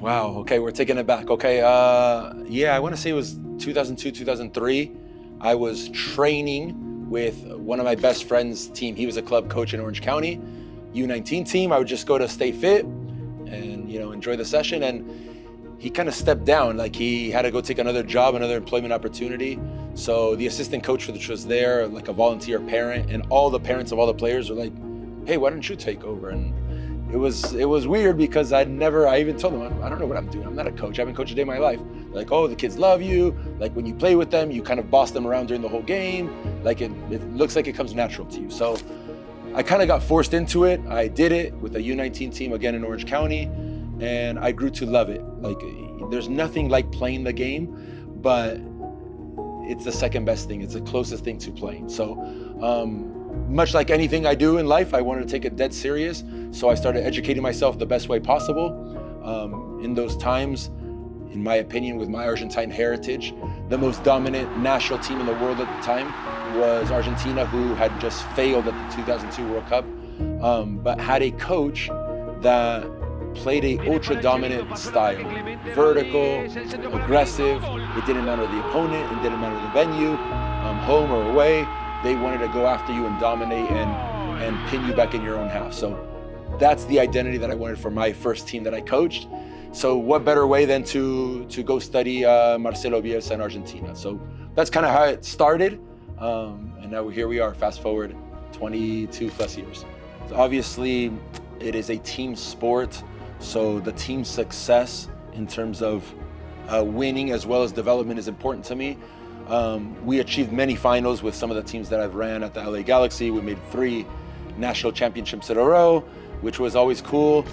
Wow, okay, we're taking it back. Okay, yeah, I want to say it was 2002, 2003. I was training with one of my best friends' team. He was a club coach in Orange County, U19 team. I would just go to stay fit and, enjoy the session. And he kind of stepped down, like he had to go take another job, another employment opportunity. So the assistant coach, which was there, like a volunteer parent, and all the parents of all the players were like, hey, why don't you take over? And it was weird because I even told them, I don't know what I'm doing. I'm not a coach. I haven't coached a day in my life. They're like, oh, the kids love you. Like when you play with them, you kind of boss them around during the whole game. Like it looks like it comes natural to you. So I kind of got forced into it. I did it with a U19 team again in Orange County, and I grew to love it. Like there's nothing like playing the game, but it's the second best thing. It's the closest thing to playing. So much like anything I do in life, I wanted to take it dead serious. So I started educating myself the best way possible. In those times, in my opinion, with my Argentine heritage, the most dominant national team in the world at the time was Argentina, who had just failed at the 2002 World Cup, but had a coach that played a ultra dominant style, vertical, aggressive. It didn't matter the opponent, it didn't matter the venue, home or away. They wanted to go after you and dominate and pin you back in your own half. So that's the identity that I wanted for my first team that I coached. So what better way than to go study Marcelo Bielsa in Argentina? So that's kind of how it started. And now here we are, fast forward 22 plus years. So obviously, it is a team sport. So the team success in terms of winning as well as development is important to me. We achieved many finals with some of the teams that I've ran at the LA Galaxy. We made 3 national championships in a row, which was always cool.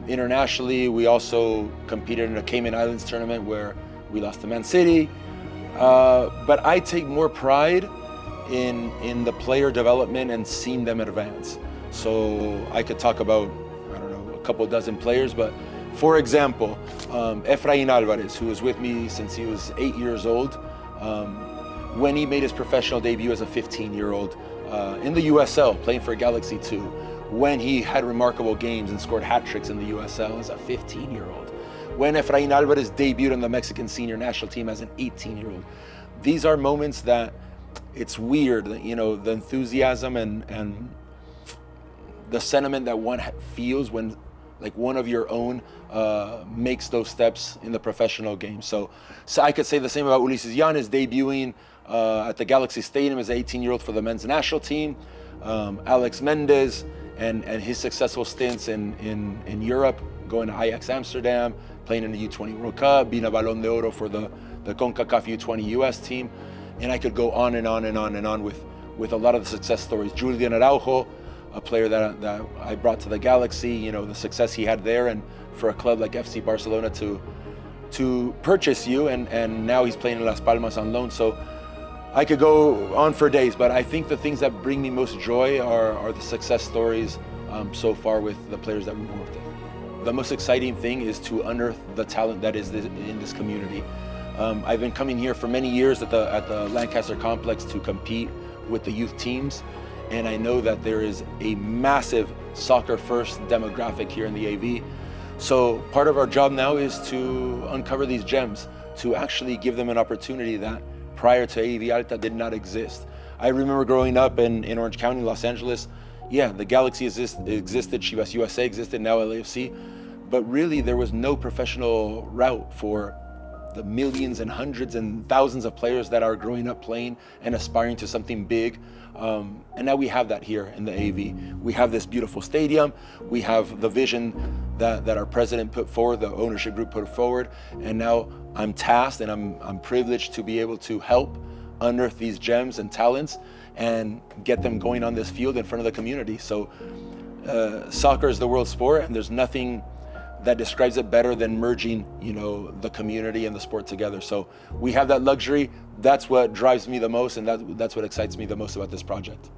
Internationally, we also competed in a Cayman Islands tournament where we lost to Man City. But I take more pride in the player development and seeing them advance. So I could talk about, I don't know, a couple dozen players, but for example, Efrain Alvarez, who was with me since he was 8 years old, when he made his professional debut as a 15-year-old in the USL, playing for Galaxy 2, when he had remarkable games and scored hat tricks in the USL as a 15-year-old, when Efrain Alvarez debuted on the Mexican senior national team as an 18-year-old. These are moments that it's weird, the enthusiasm and the sentiment that one feels when like one of your own makes those steps in the professional game. So I could say the same about Ulises Llanes debuting at the Galaxy Stadium as an 18-year-old for the men's national team. Alex Mendez and his successful stints in Europe, going to Ajax Amsterdam, playing in the U20 World Cup, being a Balón de Oro for the CONCACAF U20 US team. And I could go on and on and on and on with a lot of the success stories. Julian Araujo, a player that I brought to the Galaxy, the success he had there, and for a club like FC Barcelona to purchase you, and now he's playing in Las Palmas on loan. So I could go on for days, but I think the things that bring me most joy are the success stories so far with the players that we've worked with. The most exciting thing is to unearth the talent that is in this community. I've been coming here for many years at the Lancaster complex to compete with the youth teams. And I know that there is a massive soccer-first demographic here in the AV. So part of our job now is to uncover these gems, to actually give them an opportunity that prior to AV Alta did not exist. I remember growing up in Orange County, Los Angeles. Yeah, the Galaxy existed, Chivas USA existed, now LAFC. But really there was no professional route for the millions and hundreds and thousands of players that are growing up playing and aspiring to something big. And now we have that here in the AV. We have this beautiful stadium. We have the vision that our president put forward, the ownership group put forward. And now I'm tasked and I'm privileged to be able to help unearth these gems and talents and get them going on this field in front of the community. So soccer is the world sport, and there's nothing that describes it better than merging, the community and the sport together. So we have that luxury. That's what drives me the most, and that's what excites me the most about this project.